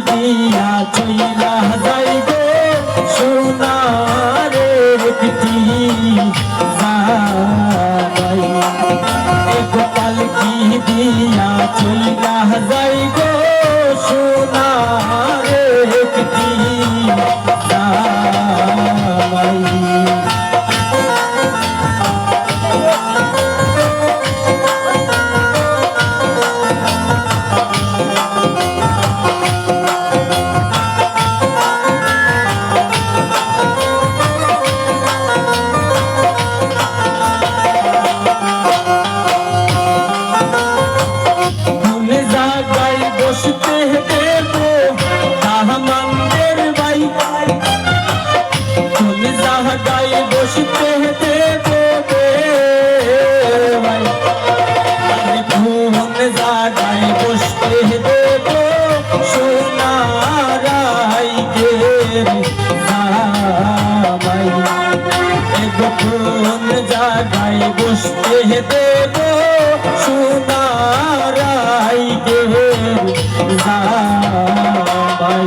দিয়া চইলা যাই গো সোনারে একটি জাগাই পালকি দিয়া চইলা যাই গো সোনারে একটি জাগাই জাগায় বসতে দেব সোনারাই গে জামাই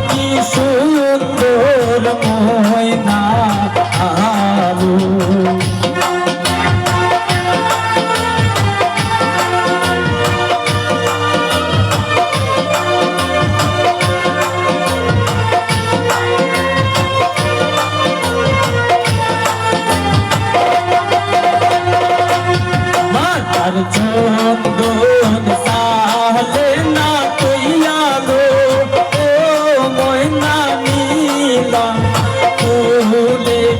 কি সুন্দর ময়না আলো মাথার চন্দন সালে না কইয়ালো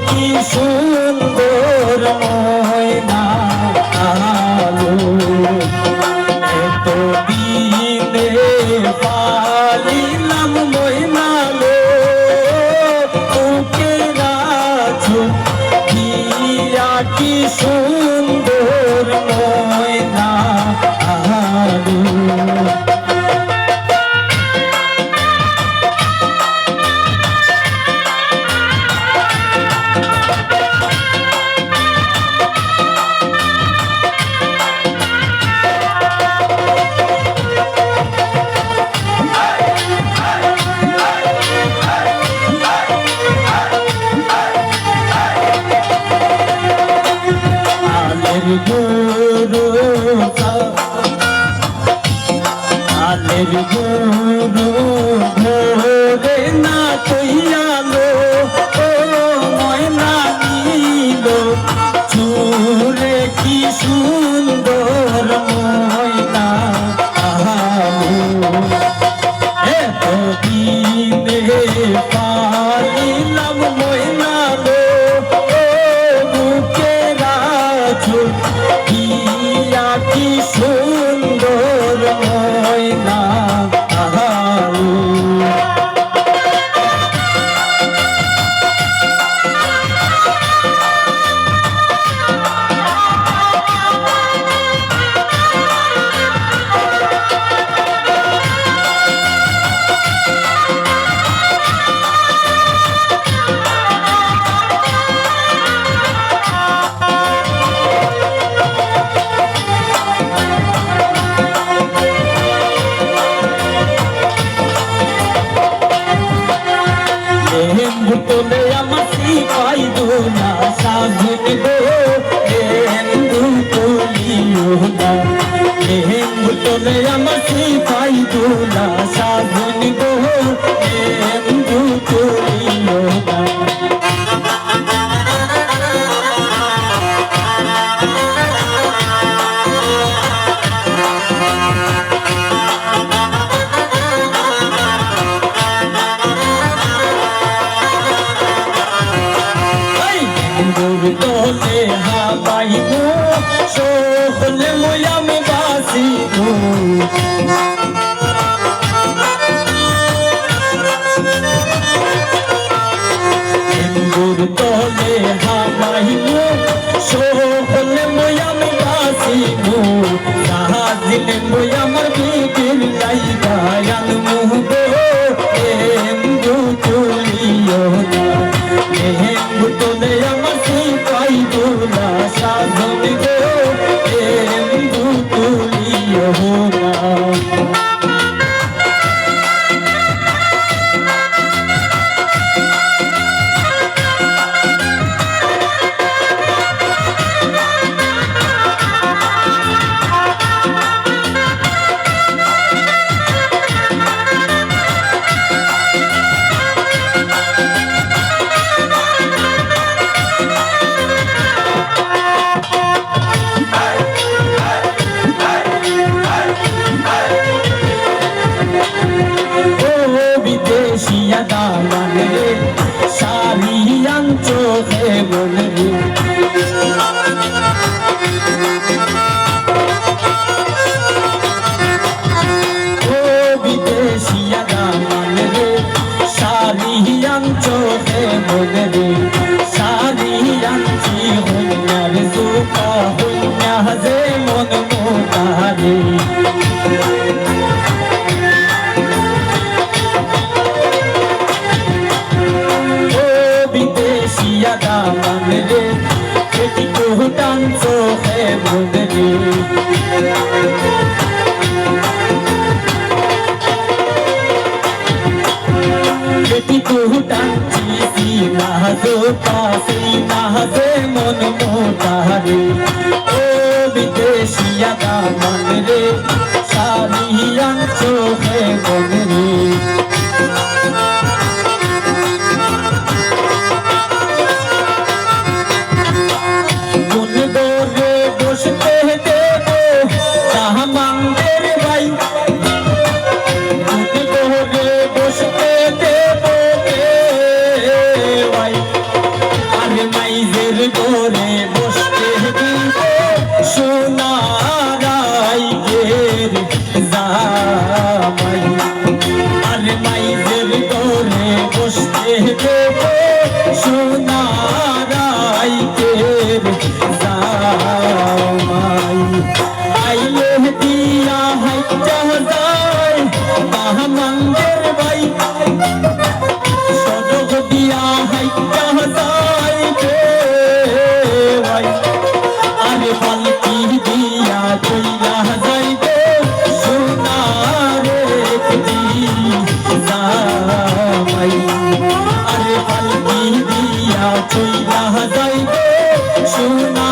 কি সুন্দর ময়না আলো এত দিনে পালিলাম ময়নালো ওকে রাখো দিয়া কি সুন্দর ময়না আলো আলের গুরু ভোরে না কইয়ালো ও ময়না নিল চুরে কি সুন্দর ময়না আলো এত দিনে পালিলাম ময়নালো বুকে রাখো কি সুন্দর ময়না আলো সকলে মই আমি বাসিব তলে হামাইব সকলে মই আমি বাসিব সাহায্যে মই আমার বিকেল লাইগা আনমুহ এমবু তুলিও না এমবু তোলে আমার সিপাইব না সাধন গো এমবু তুলিও না বিদেশিয়া দামানে সারিয়ান চোখে মনে ও বিদেশিয়া দামানে সারিয়ান চোখে মনে সারিয়ান চি হইয়ার জুকা হইয়া যে মন মোতারে দামানে বেটি কুহুটান চোখে মনে বেটি কুহুটান চিসি নাহজো পাসি নাহজে মন মোতারে ও বিদেশিয়া দামানে সারিয়ান চোখে মনে গোরে বসতে দিব সোনারাই গের জামাই আরে মাইজের গোরে বসতে দেব সোনারাই গের জামাই আইলে দিয়া হাইটা যায় মাহমাঙ্গের বাই সদগ দিয়া হাইটা যায় আরে পালকি দিয়া চইলা যাইবে সোনারে জামাই আরে পালকি দিয়া চইলা যাইবে সোনা